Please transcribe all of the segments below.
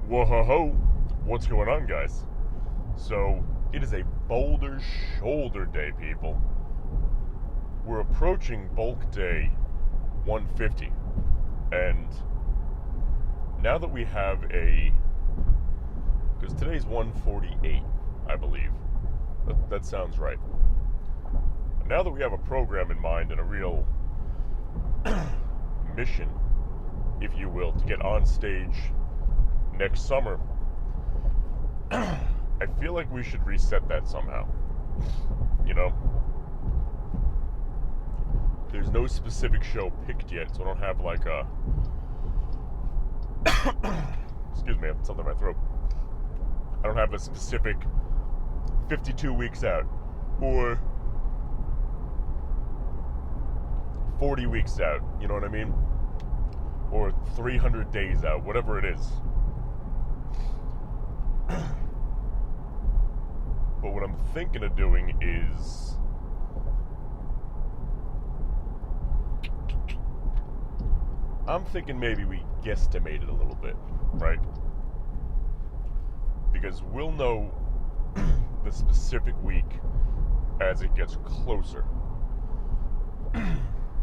Whoa, what's going on, guys? So, it is a Boulder Shoulder Day, people. We're approaching Bulk Day 150, and now that we have because today's 148, I believe. That sounds right. Now that we have a program in mind and a real mission, if you will, to get on stage next summer, I feel like we should reset that somehow. You know? There's no specific show picked yet, so I don't have like a... Excuse me, I have something in my throat. I don't have a specific 52 weeks out, or 40 weeks out, you know what I mean? Or 300 days out, whatever it is. But what I'm thinking of doing is I'm thinking maybe we guesstimate it a little bit, right? Because we'll know the specific week as it gets closer.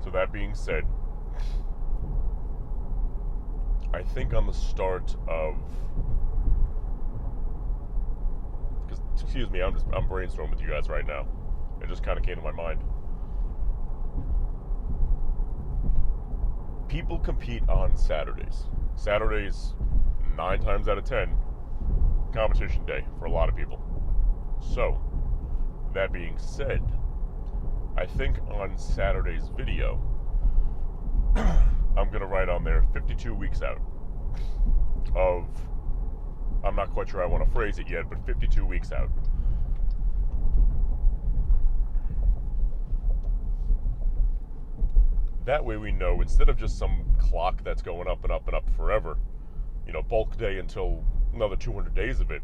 So that being said, I think on the start of, excuse me, I'm brainstorming with you guys right now. It just kind of came to my mind. People compete on Saturdays. Saturdays, 9 times out of 10, competition day for a lot of people. So, that being said, I think on Saturday's video, I'm going to write on there 52 weeks out of, I'm not quite sure I want to phrase it yet, but 52 weeks out. That way we know, instead of just some clock that's going up and up and up forever, you know, bulk day until another 200 days of it,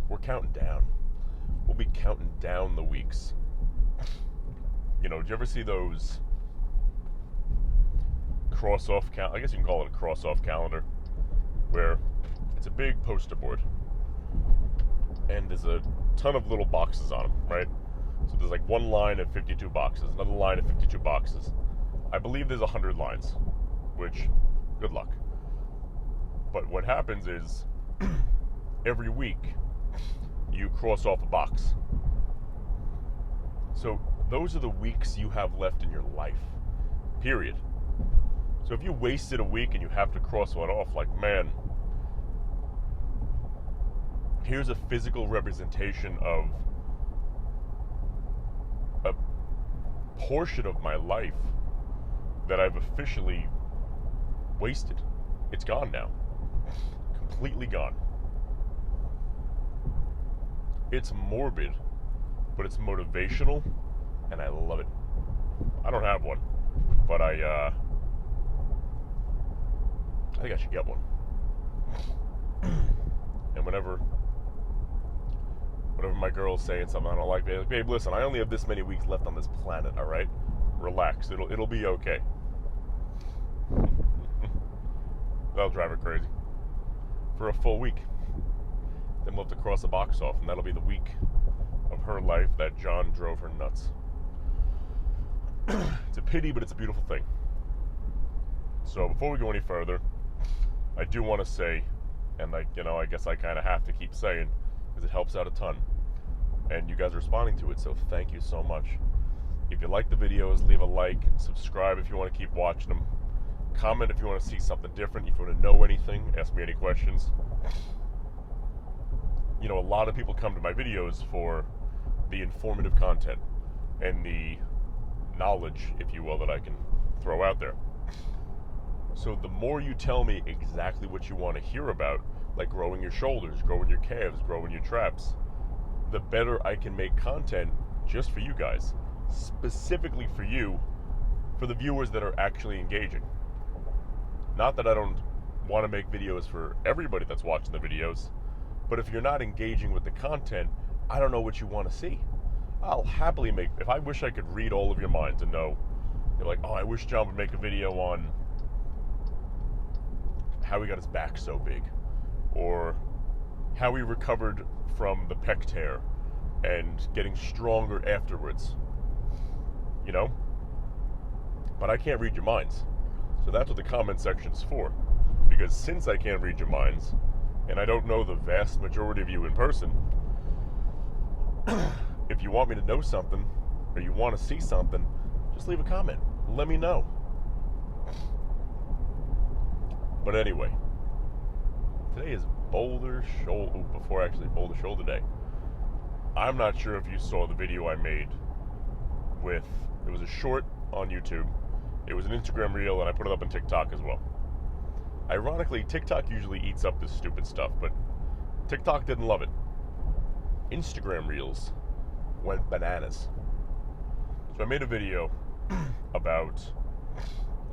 we're counting down. We'll be counting down the weeks. You know, did you ever see those cross-off I guess you can call it a cross-off calendar, where it's a big poster board and there's a ton of little boxes on them, right? So there's like one line of 52 boxes, another line of 52 boxes. I believe there's 100 lines, which, good luck. But what happens is, every week, you cross off a box. So those are the weeks you have left in your life, period. So if you wasted a week and you have to cross one off, like, man, here's a physical representation of a portion of my life that I've officially wasted. It's gone now. Completely gone. It's morbid, but it's motivational, and I love it. I don't have one, but I think I should get one. And whenever my girl's saying something I don't like, babe, listen, I only have this many weeks left on this planet, all right? Relax, it'll be okay. That'll drive her crazy. For a full week. Then we'll have to cross a box off, and that'll be the week of her life that John drove her nuts. It's a pity, but it's a beautiful thing. So before we go any further, I do want to say, and like, you know, I guess I kind of have to keep saying, because it helps out a ton. And you guys are responding to it, so thank you so much. If you like the videos, leave a like, subscribe if you want to keep watching them. Comment if you want to see something different, if you want to know anything, ask me any questions. You know, a lot of people come to my videos for the informative content and the knowledge, if you will, that I can throw out there. So the more you tell me exactly what you want to hear about, like growing your shoulders, growing your calves, growing your traps, the better I can make content just for you guys, specifically for you, for the viewers that are actually engaging. Not that I don't want to make videos for everybody that's watching the videos, but if you're not engaging with the content, I don't know what you want to see. I'll happily make, if I wish I could read all of your minds and know, you're like, oh, I wish John would make a video on how he got his back so big, or how he recovered from the pec tear and getting stronger afterwards, you know? But I can't read your minds. So that's what the comment section is for. Because since I can't read your minds, and I don't know the vast majority of you in person, if you want me to know something, or you want to see something, just leave a comment. Let me know. But anyway, today is Boulder Shoulder Day. I'm not sure if you saw the video I made with, it was a short on YouTube. It was an Instagram reel, and I put it up on TikTok as well. Ironically, TikTok usually eats up this stupid stuff, but TikTok didn't love it. Instagram reels went bananas. So I made a video about,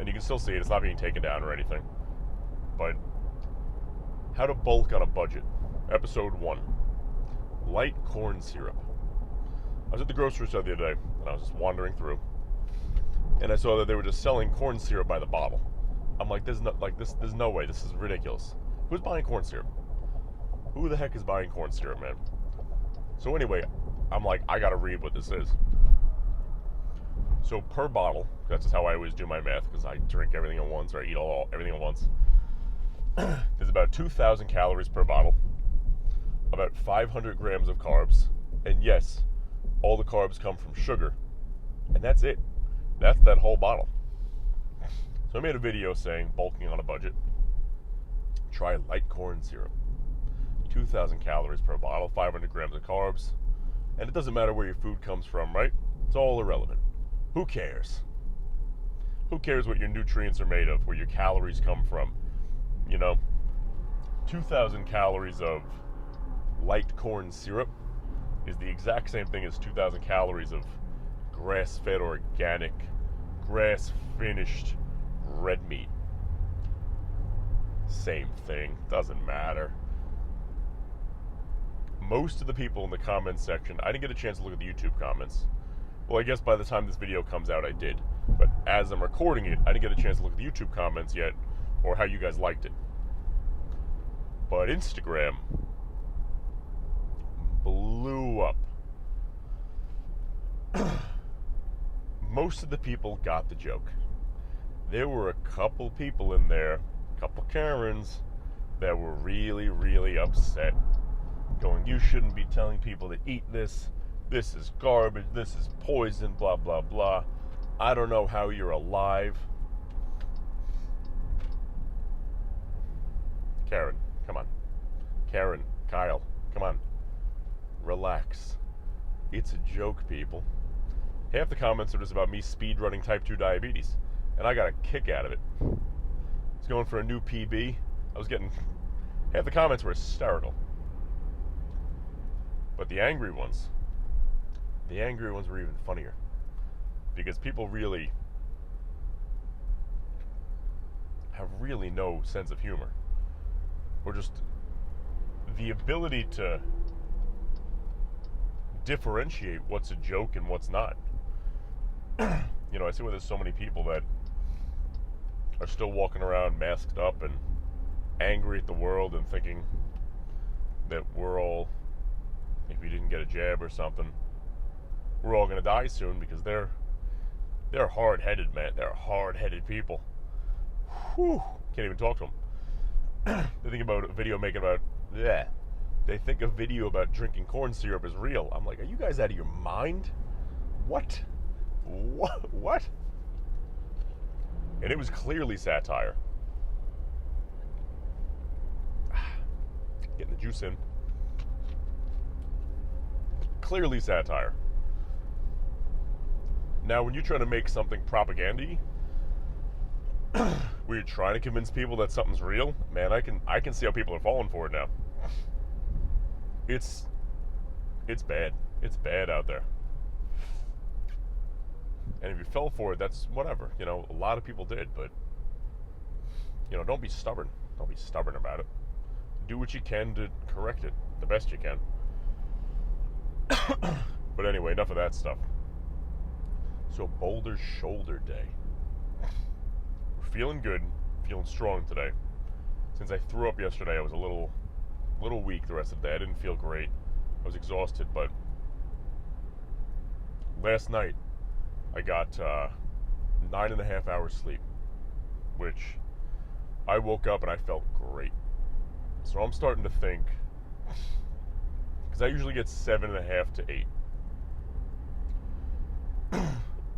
and you can still see it, it's not being taken down or anything, but how to bulk on a budget. Episode 1, light corn syrup. I was at the grocery store the other day, and I was just wandering through, and I saw that they were just selling corn syrup by the bottle. I'm like, there's no way, this is ridiculous. Who's buying corn syrup? Who the heck is buying corn syrup, man? So anyway, I'm like, I gotta read what this is. So per bottle, that's just how I always do my math, because I drink everything at once, or I eat everything at once. There's about 2,000 calories per bottle, about 500 grams of carbs, and yes, all the carbs come from sugar, and that's it. That's that whole bottle. So I made a video saying, bulking on a budget, try light corn syrup. 2,000 calories per bottle, 500 grams of carbs, and it doesn't matter where your food comes from, right? It's all irrelevant. Who cares? Who cares what your nutrients are made of, where your calories come from? You know, 2,000 calories of light corn syrup is the exact same thing as 2,000 calories of grass-fed, organic, grass-finished red meat. Same thing, doesn't matter. Most of the people in the comments section, I didn't get a chance to look at the YouTube comments. Well, I guess by the time this video comes out, I did. But as I'm recording it, I didn't get a chance to look at the YouTube comments yet, or how you guys liked it. But Instagram blew up. Most of the people got the joke. There were a couple people in there, a couple Karens, that were really, really upset. Going, you shouldn't be telling people to eat this. This is garbage. This is poison, blah, blah, blah. I don't know how you're alive. Karen, come on. Karen, Kyle, come on. Relax. It's a joke, people. Half the comments are just about me speedrunning type 2 diabetes, and I got a kick out of it. I was going for a new PB. Half the comments were hysterical. But the angry ones were even funnier. Because people really have really no sense of humor. Or just the ability to differentiate what's a joke and what's not. You know, I see where there's so many people that are still walking around masked up and angry at the world and thinking that we're all, if we didn't get a jab or something, we're all going to die soon, because they're hard-headed, man. They're hard-headed people. Whew. Can't even talk to them. They think about a video making about, yeah. They think a video about drinking corn syrup is real. I'm like, are you guys out of your mind? What? What? And it was clearly satire. Getting the juice in. Clearly satire. Now, when you try to make something propaganda-y, where you're trying to convince people that something's real, man, I can see how people are falling for it now. It's bad. It's bad out there. And if you fell for it, that's whatever. You know, a lot of people did, but, you know, don't be stubborn. Don't be stubborn about it. Do what you can to correct it the best you can. But anyway, enough of that stuff. So, Boulder Shoulder Day. We're feeling good, feeling strong today. since I threw up yesterday, I was a little weak the rest of the day. I didn't feel great. I was exhausted, but last night I got 9.5 hours sleep, which I woke up and I felt great. So I'm starting to think, because I usually get 7.5 to 8.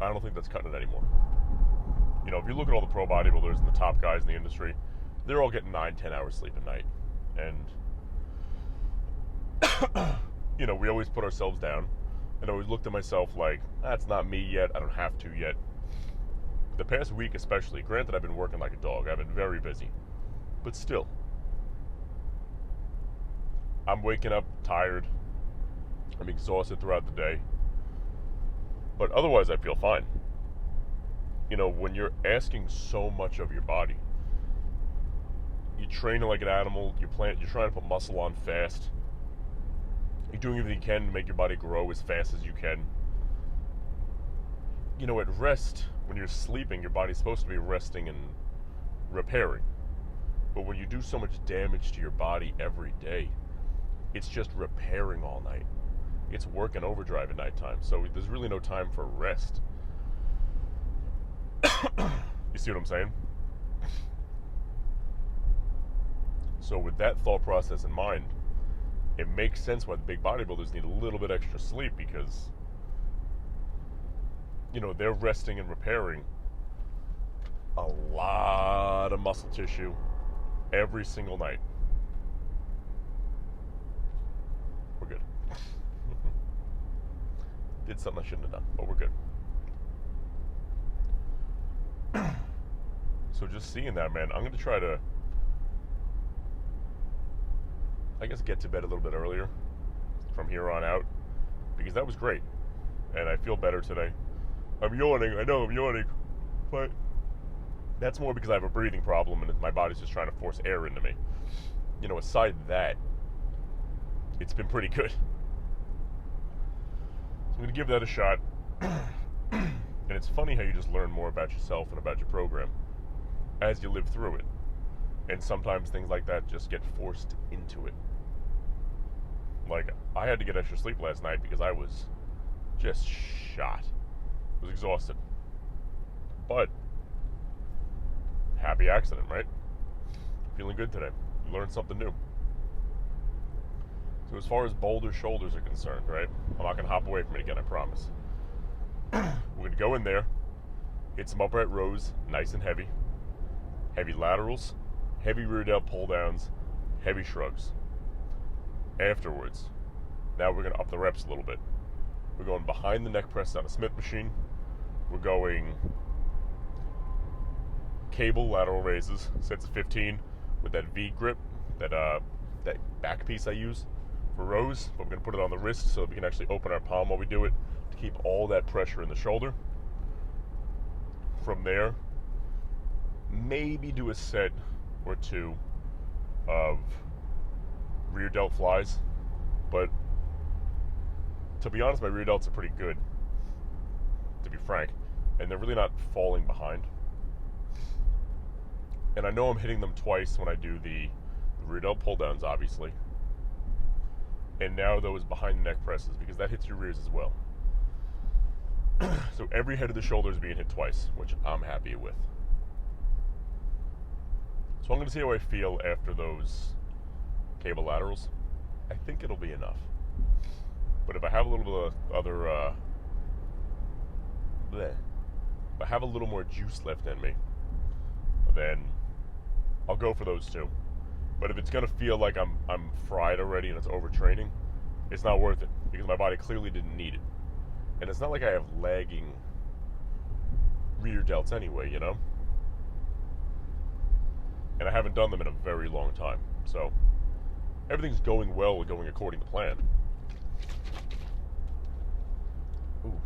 I don't think that's cutting it anymore. You know, if you look at all the pro bodybuilders and the top guys in the industry, they're all getting 9-10 hours sleep a night. And, you know, we always put ourselves down. And I always looked at myself like, that's not me yet. I don't have to yet. The past week especially, granted I've been working like a dog. I've been very busy. But still, I'm waking up tired. I'm exhausted throughout the day. But otherwise I feel fine. You know, when you're asking so much of your body, you're training like an animal, you're trying to put muscle on fast, you're doing everything you can to make your body grow as fast as you can. You know, at rest, when you're sleeping, your body's supposed to be resting and repairing. But when you do so much damage to your body every day, it's just repairing all night. It's working overdrive at nighttime, so there's really no time for rest. You see what I'm saying? So with that thought process in mind, it makes sense why the big bodybuilders need a little bit extra sleep, because, you know, they're resting and repairing a lot of muscle tissue every single night. We're good. Did something I shouldn't have done, but we're good. So just seeing that, man, I'm going to try to, I guess, get to bed a little bit earlier from here on out, because that was great, and I feel better today. I'm yawning, I know I'm yawning, but that's more because I have a breathing problem and my body's just trying to force air into me. You know, aside that, it's been pretty good. So I'm going to give that a shot. And it's funny how you just learn more about yourself and about your program as you live through it. And sometimes things like that just get forced into it. Like, I had to get extra sleep last night because I was just shot. I was exhausted. But, happy accident, right? Feeling good today. Learned something new. So as far as Boulder shoulders are concerned, right? I'm not going to hop away from it again, I promise. We're going to go in there, hit some upright rows, nice and heavy. Heavy laterals, heavy rear delt pull downs, heavy shrugs. Afterwards, now we're going to up the reps a little bit. We're going behind the neck press on a Smith machine. We're going cable lateral raises, sets of 15 with that V grip, that back piece I use for rows, but we're going to put it on the wrist so that we can actually open our palm while we do it to keep all that pressure in the shoulder. From there, maybe do a set or two of rear delt flies, but to be honest, my rear delts are pretty good, to be frank, and they're really not falling behind. And I know I'm hitting them twice when I do the rear delt pull downs, obviously, and now those behind the neck presses, because that hits your rears as well. So every head of the shoulder is being hit twice, which I'm happy with. So I'm going to see how I feel after those cable laterals. I think it'll be enough. But if I have a little bit of other, if I have a little more juice left in me, then I'll go for those two. But if it's going to feel like I'm fried already and it's overtraining, it's not worth it, because my body clearly didn't need it. And it's not like I have lagging rear delts anyway, you know? And I haven't done them in a very long time. So everything's going well, going according to plan. Ooh.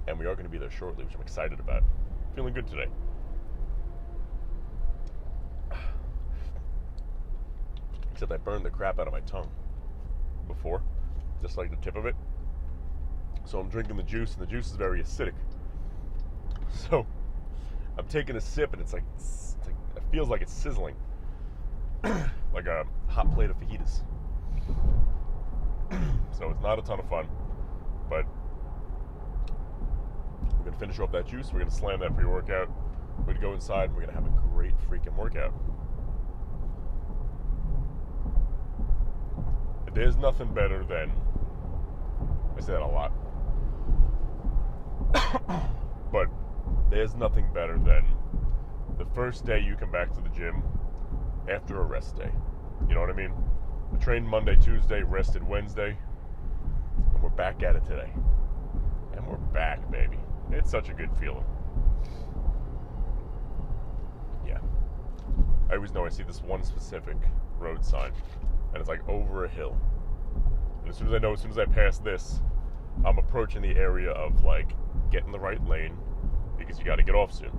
And we are going to be there shortly, which I'm excited about. Feeling good today. Except I burned the crap out of my tongue before, just like the tip of it. So I'm drinking the juice, and the juice is very acidic. So I'm taking a sip, and it feels like it's sizzling. like a hot plate of fajitas. So it's not a ton of fun, but we're gonna finish off that juice. We're gonna slam that pre-workout. We're gonna go inside and we're gonna have a great freaking workout. There's nothing better than, I say that a lot, but there's nothing better than the first day you come back to the gym after a rest day. You know what I mean? We trained Monday, Tuesday, rested Wednesday, and we're back at it today. And we're back, baby. It's such a good feeling. Yeah. I always know I see this one specific road sign, and it's like over a hill. And as soon as I pass this, I'm approaching the area of like getting the right lane because you got to get off soon.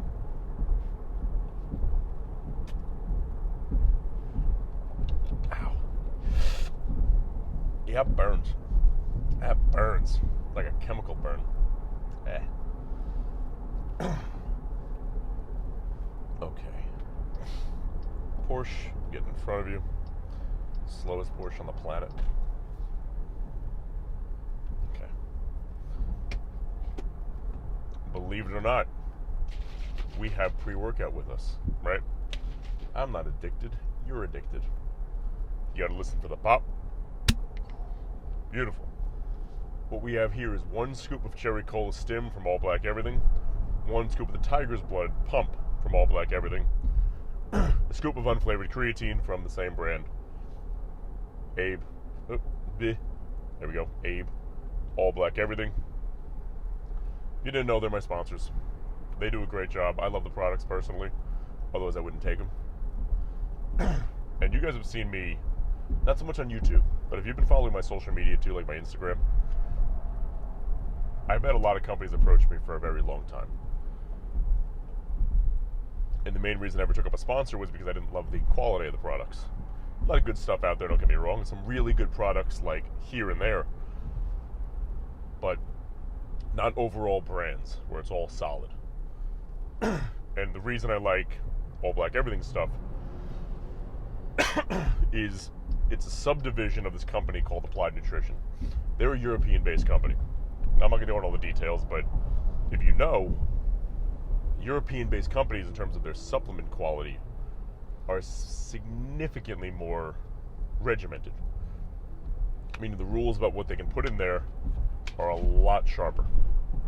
Ow. Yeah, it burns. That burns. Like a chemical burn. Okay. Porsche, getting in front of you. Slowest Porsche on the planet. Okay. Believe it or not, we have pre-workout with us, right? I'm not addicted. You're addicted. You gotta listen for the pop. Beautiful. What we have here is 1 scoop of cherry cola stim from All Black Everything, 1 scoop of the Tiger's Blood pump from All Black Everything, a scoop of unflavored creatine from the same brand. Abe. There we go. Abe. All Black Everything. You didn't know they're my sponsors. They do a great job. I love the products personally. Otherwise I wouldn't take them. And you guys have seen me, not so much on YouTube, but if you've been following my social media too, like my Instagram, I've had a lot of companies approach me for a very long time. And the main reason I ever took up a sponsor was because I didn't love the quality of the products. A lot of good stuff out there, don't get me wrong. Some really good products like here and there. But not overall brands where it's all solid. And the reason I like All Black Everything stuff is it's a subdivision of this company called Applied Nutrition. They're a European-based company. Now, I'm not going to go into all the details, but if you know, European-based companies in terms of their supplement quality are significantly more regimented. Meaning the rules about what they can put in there are a lot sharper.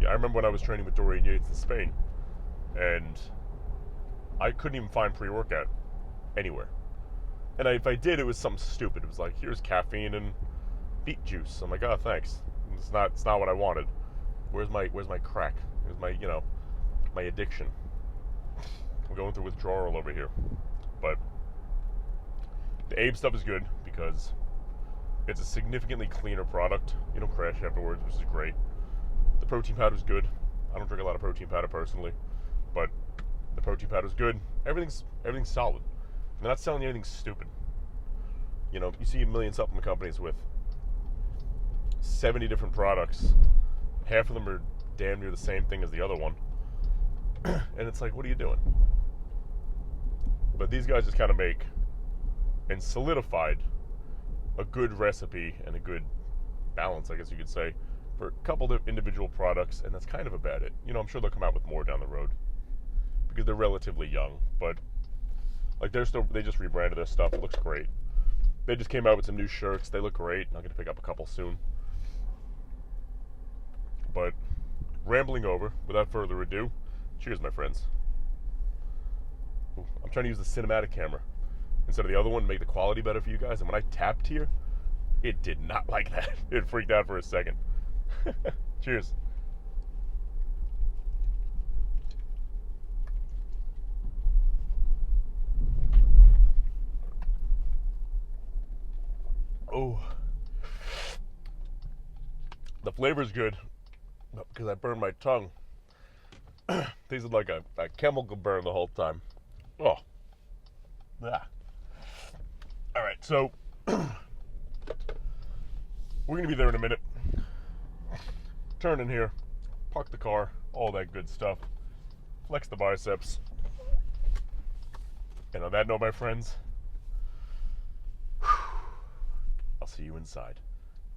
Yeah, I remember when I was training with Dorian Yates in Spain, and I couldn't even find pre-workout anywhere. And if I did, it was something stupid. It was like, here's caffeine and beet juice. I'm like, oh, thanks. It's not what I wanted. Where's my crack? Where's my, my addiction? I'm going through withdrawal over here. But the Abe stuff is good because it's a significantly cleaner product. You don't crash afterwards, which is great. The protein powder is good. I don't drink a lot of protein powder personally, but the protein powder is good. Everything's solid. They're not selling you anything stupid. You see a million supplement companies with 70 different products. Half of them are damn near the same thing as the other one. And it's like, what are you doing? But these guys just kind of make and solidified a good recipe and a good balance, I guess you could say, for a couple of individual products, and that's kind of about it. I'm sure they'll come out with more down the road because they're relatively young, but like they just rebranded their stuff. It looks great. They just came out with some new shirts. They look great. I'm going to pick up a couple soon. But rambling over, without further ado, cheers, my friends. Ooh, I'm trying to use the cinematic camera instead of the other one to make the quality better for you guys. And when I tapped here, it did not like that. It freaked out for a second. Cheers. Oh, the flavor's good, but because I burned my tongue, tasted like a chemical burn the whole time. Oh, yeah. All right, so we're gonna be there in a minute. Turn in here, park the car, all that good stuff. Flex the biceps. And on that note, my friends, see you inside.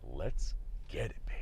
Let's get it, baby.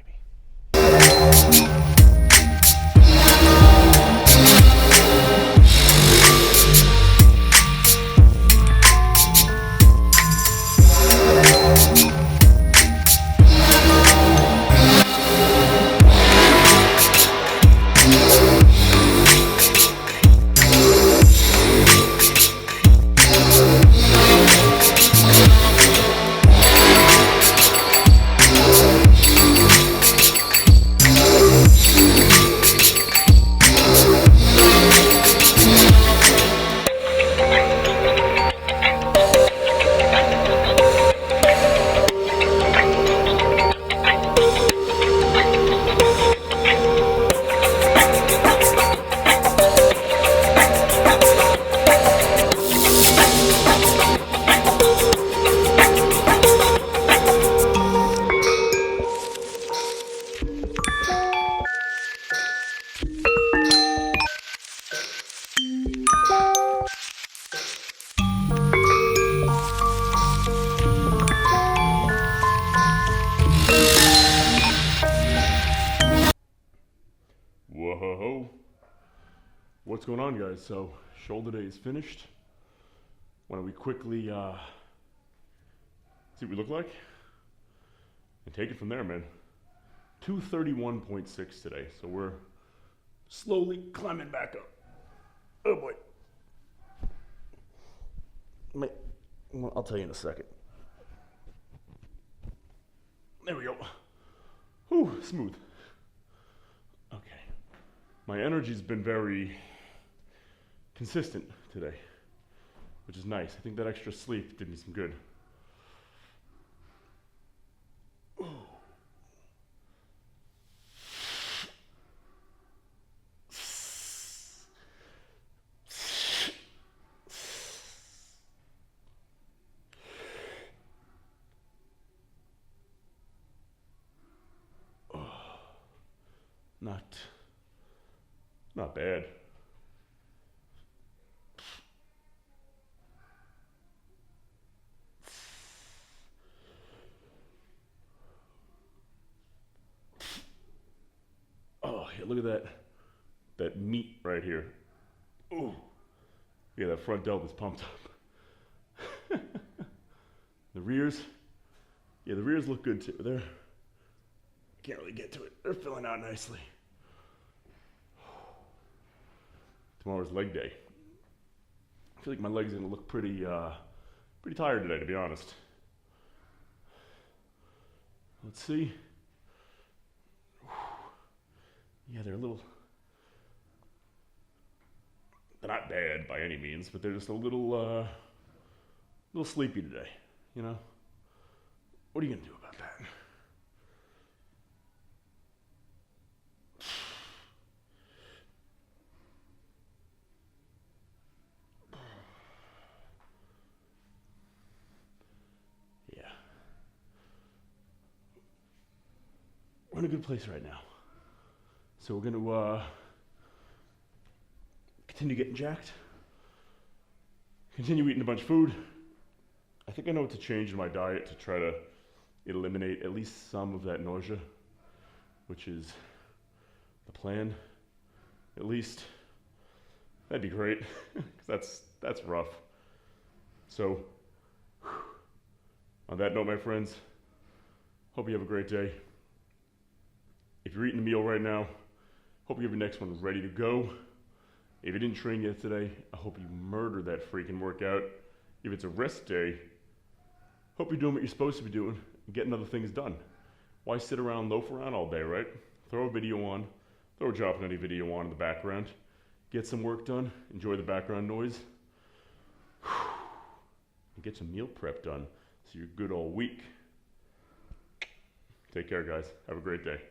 Whoa. What's going on, guys? So, shoulder day is finished. Why don't we quickly see what we look like? And take it from there, man. 231.6 today, so we're slowly climbing back up. Oh boy. Well, I'll tell you in a second. There we go. Whew, smooth. Okay. My energy's been very consistent today, which is nice. I think that extra sleep did me some good. Ooh. Not bad. Oh, yeah, look at that meat right here. Ooh. Yeah, that front delt is pumped up. The rears, yeah, the rears look good too. Can't really get to it. They're filling out nicely. Tomorrow's leg day. I feel like my leg's gonna look pretty tired today, to be honest. Let's see. Yeah, they're not bad by any means, but they're just a little sleepy today, you know? What are you gonna do about that? We're in a good place right now. So we're gonna continue getting jacked, continue eating a bunch of food. I think I know what to change in my diet to try to eliminate at least some of that nausea, which is the plan. At least that'd be great, because that's rough. So on that note, my friends, hope you have a great day. If you're eating a meal right now, hope you have your next one ready to go. If you didn't train yet today, I hope you murder that freaking workout. If it's a rest day, hope you're doing what you're supposed to be doing and getting other things done. Why sit around, loaf around all day, right? Throw a video on, throw a Drop Nutty video on in the background, get some work done, enjoy the background noise, and get some meal prep done so you're good all week. Take care, guys. Have a great day.